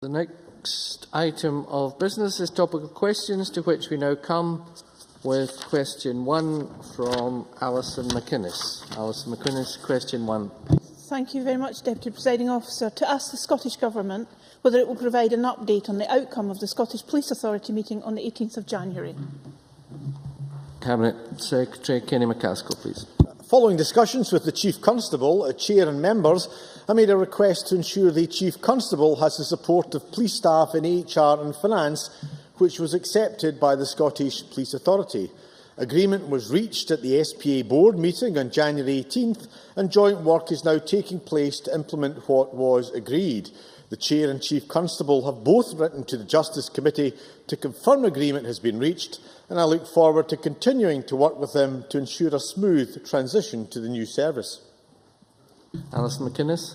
The next item of business is topical questions, to which we now come with question 1 from Alison McInnes. Alison McInnes, question 1. Thank you very much, Deputy Presiding Officer. To ask the Scottish Government whether it will provide an update on the outcome of the Scottish Police Authority meeting on the 18th of January. Cabinet Secretary Kenny McCaskill, please. Following discussions with the Chief Constable, Chair and members, I made a request to ensure the Chief Constable has the support of police staff in HR and finance, which was accepted by the Scottish Police Authority. Agreement was reached at the SPA board meeting on January 18th, and joint work is now taking place to implement what was agreed. The Chair and Chief Constable have both written to the Justice Committee to confirm agreement has been reached, and I look forward to continuing to work with them to ensure a smooth transition to the new service. Alison McInnes.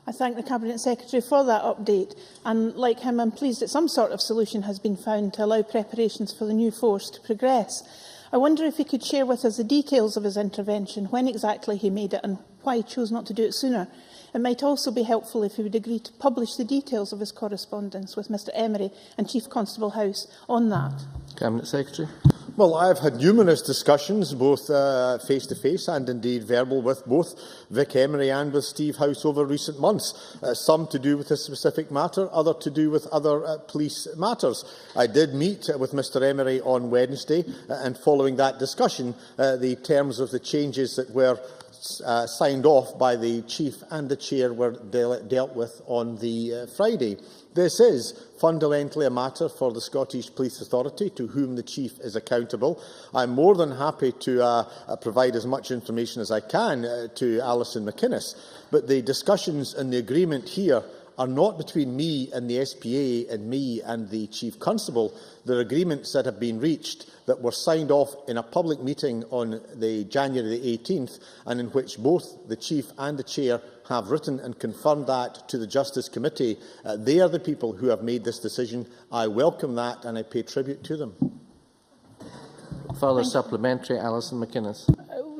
I thank the Cabinet Secretary for that update, and like him, I'm pleased that some sort of solution has been found to allow preparations for the new force to progress. I wonder if he could share with us the details of his intervention, when exactly he made it and why he chose not to do it sooner. It might also be helpful if he would agree to publish the details of his correspondence with Mr Emery and Chief Constable House on that. Cabinet Secretary. Well, I have had numerous discussions, both face-to-face and indeed verbal, with both Vic Emery and with Steve House over recent months, some to do with a specific matter, other to do with other police matters. I did meet with Mr Emery on Wednesday, and following that discussion, the terms of the changes that were signed off by the Chief and the Chair were dealt with on the Friday. This is fundamentally a matter for the Scottish Police Authority, to whom the Chief is accountable. I'm more than happy to provide as much information as I can to Alison McInnes, but the discussions and the agreement here are not between me and the SPA and me and the Chief Constable. They're agreements that have been reached that were signed off in a public meeting on the January the 18th, and in which both the Chief and the Chair have written and confirmed that to the Justice Committee. They are the people who have made this decision. I welcome that and I pay tribute to them. Further supplementary, Alison McInnes.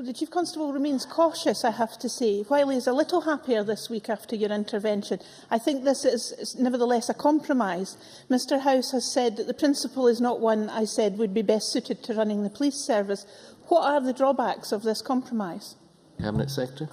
The Chief Constable remains cautious, I have to say. While he is a little happier this week after your intervention, I think this is nevertheless a compromise. Mr House has said that the principle is not one I said would be best suited to running the police service. What are the drawbacks of this compromise? Cabinet Secretary.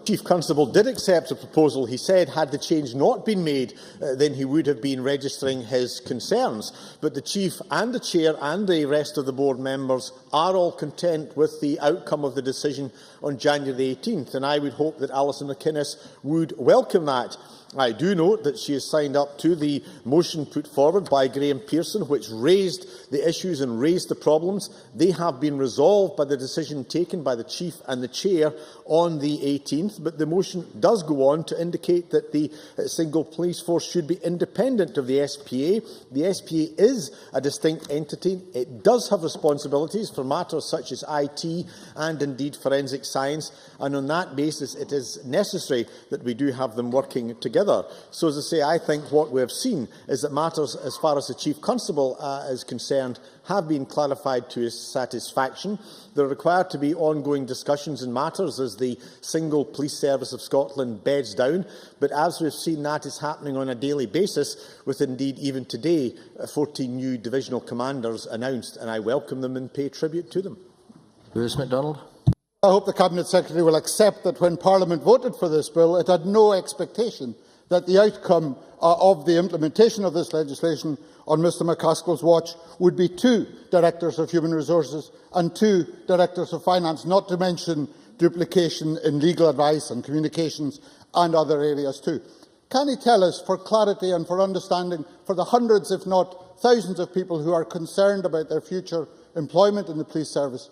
Chief Constable did accept the proposal. He said had the change not been made, then he would have been registering his concerns. But the Chief and the Chair and the rest of the board members are all content with the outcome of the decision on January the 18th, and I would hope that Alison McInnes would welcome that. I do note that she has signed up to the motion put forward by Graham Pearson, which raised the issues and raised the problems. They have been resolved by the decision taken by the Chief and the Chair on the 18th, but the motion does go on to indicate that the single police force should be independent of the SPA. The SPA is a distinct entity. It does have responsibilities for matters such as IT and indeed forensic science, and on that basis it is necessary that we do have them working together. So, as I say, I think what we have seen is that matters, as far as the Chief Constable is concerned, have been clarified to his satisfaction. There are required to be ongoing discussions in matters as the single police service of Scotland beds down, but as we've seen, that is happening on a daily basis, with indeed even today 14 new divisional commanders announced, and I welcome them and pay tribute to them. Lewis MacDonald. I hope the Cabinet Secretary will accept that when Parliament voted for this bill, it had no expectation that the outcome of the implementation of this legislation on Mr McCaskill's watch would be 2 Directors of Human Resources and 2 Directors of Finance, not to mention duplication in legal advice and communications and other areas too. Can he tell us, for clarity and for understanding, for the hundreds, if not thousands of people who are concerned about their future employment in the police service,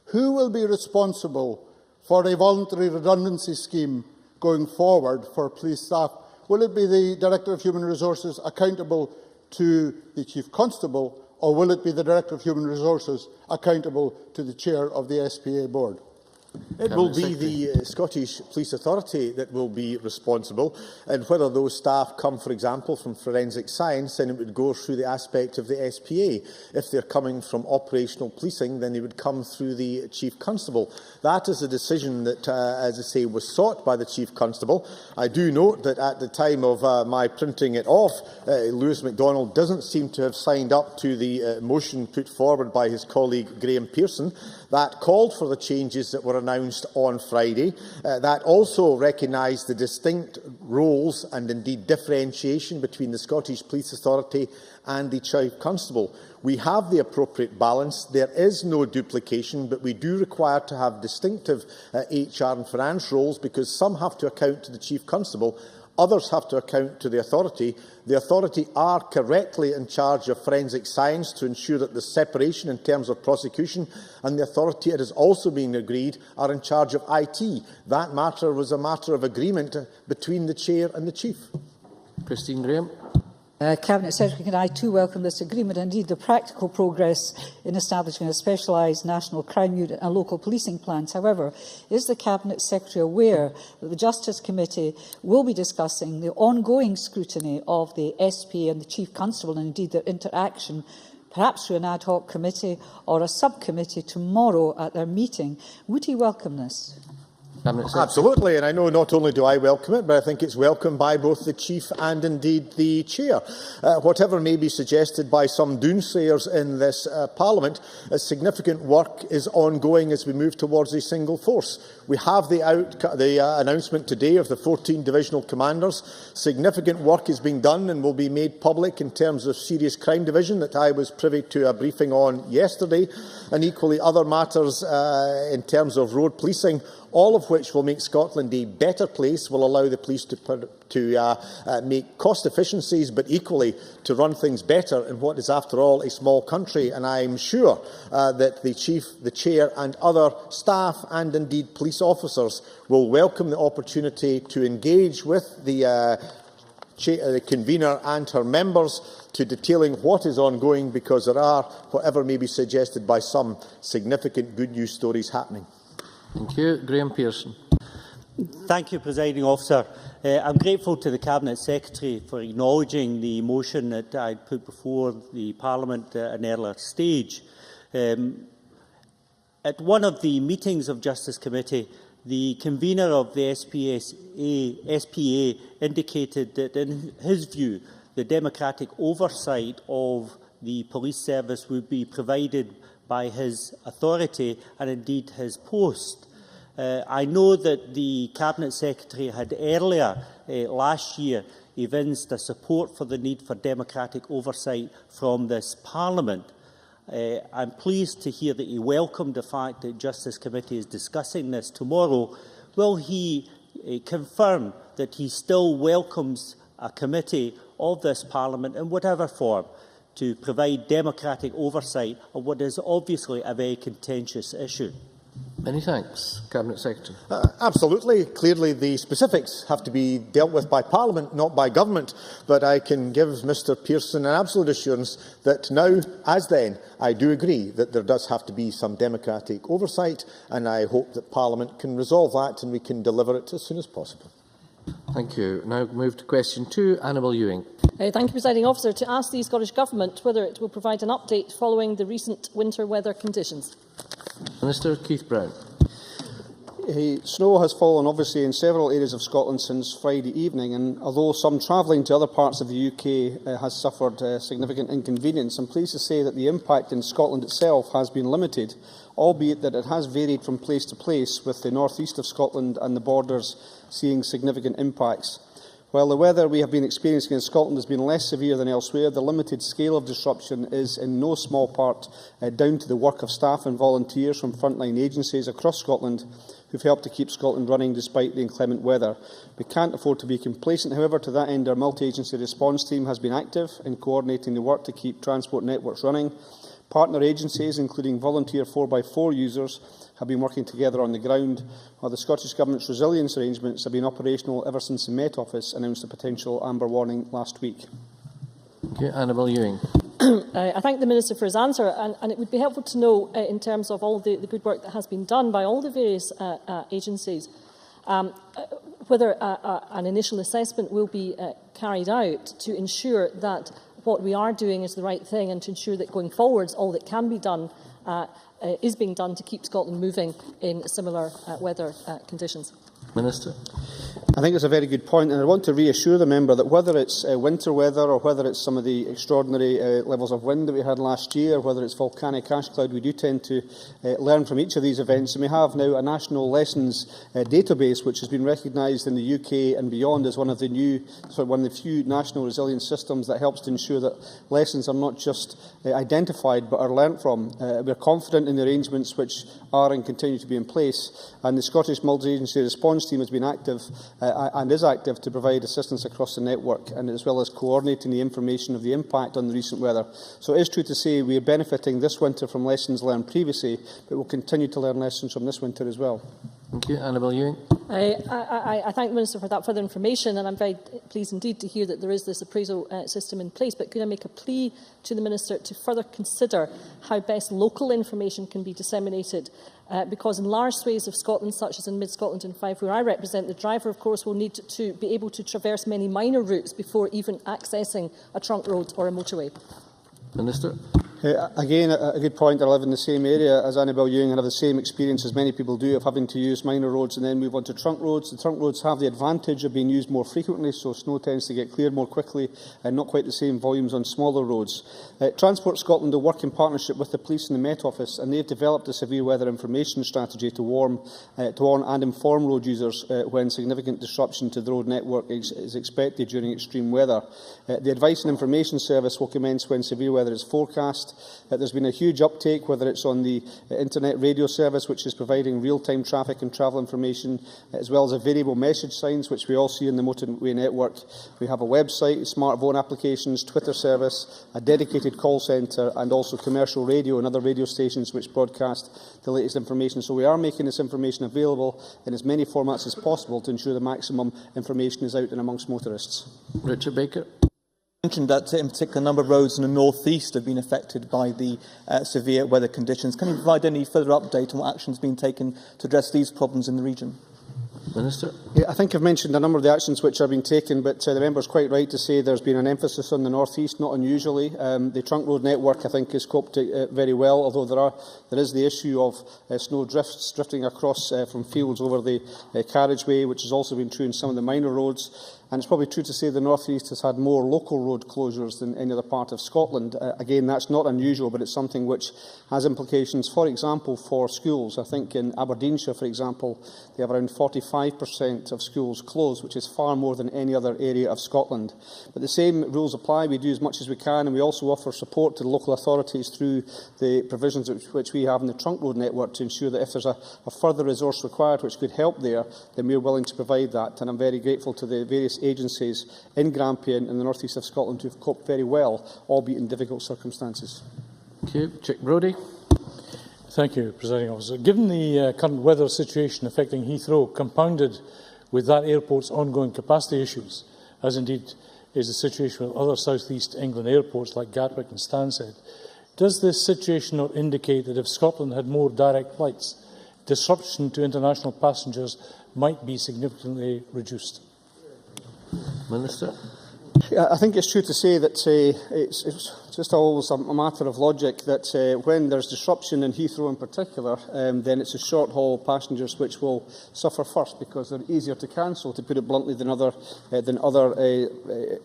who will be responsible for a voluntary redundancy scheme going forward for police staff? Will it be the Director of Human Resources accountable to the Chief Constable, or will it be the Director of Human Resources accountable to the Chair of the SPA Board? It will be the Scottish Police Authority that will be responsible, and whether those staff come, for example, from forensic science, then it would go through the aspect of the SPA. If they're coming from operational policing, then they would come through the Chief Constable. That is a decision that, as I say, was sought by the Chief Constable. I do note that at the time of my printing it off, Lewis MacDonald doesn't seem to have signed up to the motion put forward by his colleague Graham Pearson. That called for the changes that were announced on Friday. That also recognised the distinct roles and indeed differentiation between the Scottish Police Authority and the Chief Constable. We have the appropriate balance. There is no duplication, but we do require to have distinctive HR and finance roles, because some have to account to the Chief Constable, others have to account to the authority. The authority are correctly in charge of forensic science to ensure that there's separation in terms of prosecution, and the authority, it has also been agreed, are in charge of IT. That matter was a matter of agreement between the Chair and the Chief. Christine Graham. Cabinet Secretary, can I too welcome this agreement and indeed the practical progress in establishing a specialised national crime unit and local policing plans. However, is the Cabinet Secretary aware that the Justice Committee will be discussing the ongoing scrutiny of the SPA and the Chief Constable, and indeed their interaction, perhaps through an ad hoc committee or a subcommittee tomorrow at their meeting? Would he welcome this? Absolutely, and I know not only do I welcome it, but I think it's welcomed by both the Chief and indeed the Chair. Whatever may be suggested by some doomsayers in this Parliament, significant work is ongoing as we move towards a single force. We have the announcement today of the 14 divisional commanders. Significant work is being done and will be made public in terms of Serious Crime Division that I was privy to a briefing on yesterday, and equally other matters in terms of road policing, all of which will make Scotland a better place, will allow the police to make cost efficiencies, but equally to run things better in what is, after all, a small country. And I am sure that the Chief, the Chair and other staff and indeed police officers will welcome the opportunity to engage with the convener and her members to detailing what is ongoing, because there are, whatever may be suggested by some, significant good news stories happening. Thank you. Graham Pearson. Thank you, Presiding Officer. I'm grateful to the Cabinet Secretary for acknowledging the motion that I put before the Parliament at an earlier stage. At one of the meetings of Justice Committee, the convener of the SPA indicated that, in his view, the democratic oversight of the police service would be provided by his authority and indeed his post. I know that the Cabinet Secretary had earlier last year evinced a support for the need for democratic oversight from this Parliament. I'm pleased to hear that he welcomed the fact that Justice Committee is discussing this tomorrow. Will he confirm that he still welcomes a committee of this Parliament in whatever form to provide democratic oversight on what is obviously a very contentious issue? Many thanks. Cabinet Secretary. Absolutely. Clearly, the specifics have to be dealt with by Parliament, not by Government. But I can give Mr Pearson an absolute assurance that now, as then, I do agree that there does have to be some democratic oversight, and I hope that Parliament can resolve that and we can deliver it as soon as possible. Thank you. Now move to question 2. Annabel Ewing. Thank you, Presiding Officer. To ask the Scottish Government whether it will provide an update following the recent winter weather conditions. Minister Keith Brown. Snow has fallen obviously in several areas of Scotland since Friday evening, and although some travelling to other parts of the UK has suffered significant inconvenience, I'm pleased to say that the impact in Scotland itself has been limited, albeit that it has varied from place to place, with the north east of Scotland and the borders seeing significant impacts. While the weather we have been experiencing in Scotland has been less severe than elsewhere, the limited scale of disruption is in no small part down to the work of staff and volunteers from frontline agencies across Scotland who have helped to keep Scotland running despite the inclement weather. We can't afford to be complacent, however. To that end, our multi-agency response team has been active in coordinating the work to keep transport networks running. Partner agencies, including volunteer 4x4 users, have been working together on the ground, while the Scottish Government's resilience arrangements have been operational ever since the Met Office announced a potential amber warning last week. Thank you. Annabel Ewing. I thank the Minister for his answer, and it would be helpful to know, in terms of all the good work that has been done by all the various agencies, whether an initial assessment will be carried out to ensure that what we are doing is the right thing, and to ensure that going forwards all that can be done is being done to keep Scotland moving in similar weather conditions. Minister. I think it's a very good point, and I want to reassure the member that whether it's winter weather or whether it's some of the extraordinary levels of wind that we had last year, whether it's volcanic ash cloud, we do tend to learn from each of these events. And we have now a national lessons database which has been recognised in the UK and beyond as one of the few national resilience systems that helps to ensure that lessons are not just identified but are learnt from. We're confident in the arrangements which are and continue to be in place, and the Scottish Multi-Agency Response Team has been active and is active to provide assistance across the network, and as well as coordinating the information of the impact on the recent weather. So it is true to say we are benefiting this winter from lessons learned previously, but we'll continue to learn lessons from this winter as well. Thank you. Annabel Ewing. I thank the Minister for that further information, and I'm very pleased indeed to hear that there is this appraisal system in place. But could I make a plea to the Minister to further consider how best local information can be disseminated? Because in large swathes of Scotland, such as in Mid-Scotland and Fife, where I represent, the driver, of course, will need to be able to traverse many minor routes before even accessing a trunk road or a motorway. Minister. Again, a good point. I live in the same area as Annabel Ewing and have the same experience as many people do of having to use minor roads and then move on to trunk roads. The trunk roads have the advantage of being used more frequently, so snow tends to get cleared more quickly and not quite the same volumes on smaller roads. Transport Scotland will work in partnership with the police and the Met Office, and they've developed a severe weather information strategy to warn and inform road users when significant disruption to the road network is expected during extreme weather. The Advice and Information Service will commence when severe weather is forecast. There's been a huge uptake, whether it's on the internet radio service, which is providing real-time traffic and travel information, as well as a variable message signs, which we all see in the motorway network. We have a website, smartphone applications, Twitter service, a dedicated call centre, and also commercial radio and other radio stations which broadcast the latest information. So we are making this information available in as many formats as possible to ensure the maximum information is out and amongst motorists. Richard Baker. Mentioned that in particular a number of roads in the north east have been affected by the severe weather conditions. Can you provide any further update on what action has been taken to address these problems in the region? Minister. Yeah, I think I've mentioned a number of the actions which are being taken, but the member is quite right to say there's been an emphasis on the north east, not unusually. The trunk road network, I think, has coped very well, although there is the issue of snow drifting across from fields over the carriageway, which has also been true in some of the minor roads. And it's probably true to say the North East has had more local road closures than any other part of Scotland. Again, that's not unusual, but it's something which has implications, for example, for schools. I think in Aberdeenshire, for example, they have around 45% of schools closed, which is far more than any other area of Scotland. But the same rules apply. We do as much as we can, and we also offer support to the local authorities through the provisions which we have in the trunk road network to ensure that if there's a further resource required which could help there, then we're willing to provide that. And I'm very grateful to the various agencies in Grampian and the north east of Scotland who have coped very well, albeit in difficult circumstances. Thank you. Chick Brodie. Thank you, Presiding Officer. Given the current weather situation affecting Heathrow, compounded with that airport's ongoing capacity issues, as indeed is the situation with other South East England airports like Gatwick and Stansted, does this situation not indicate that if Scotland had more direct flights, disruption to international passengers might be significantly reduced? Minister. I think it's true to say that it's just always a matter of logic that when there's disruption in Heathrow in particular, then it's the short-haul passengers which will suffer first because they're easier to cancel, to put it bluntly, than other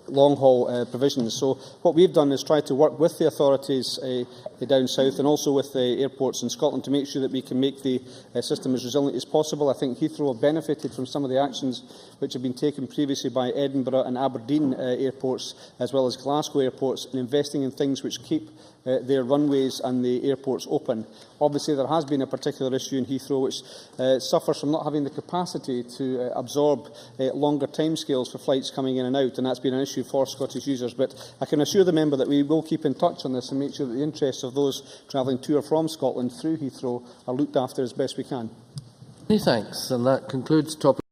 long-haul provisions. So what we've done is try to work with the authorities down south and also with the airports in Scotland to make sure that we can make the system as resilient as possible. I think Heathrow have benefited from some of the actions which have been taken previously by Edinburgh and Aberdeen airports, as well as Glasgow airports, in investing in things which keep their runways and the airports open. Obviously, there has been a particular issue in Heathrow which suffers from not having the capacity to absorb longer timescales for flights coming in and out, and that's been an issue for Scottish users. But I can assure the member that we will keep in touch on this and make sure that the interests of those travelling to or from Scotland through Heathrow are looked after as best we can. Many thanks, and that concludes topic.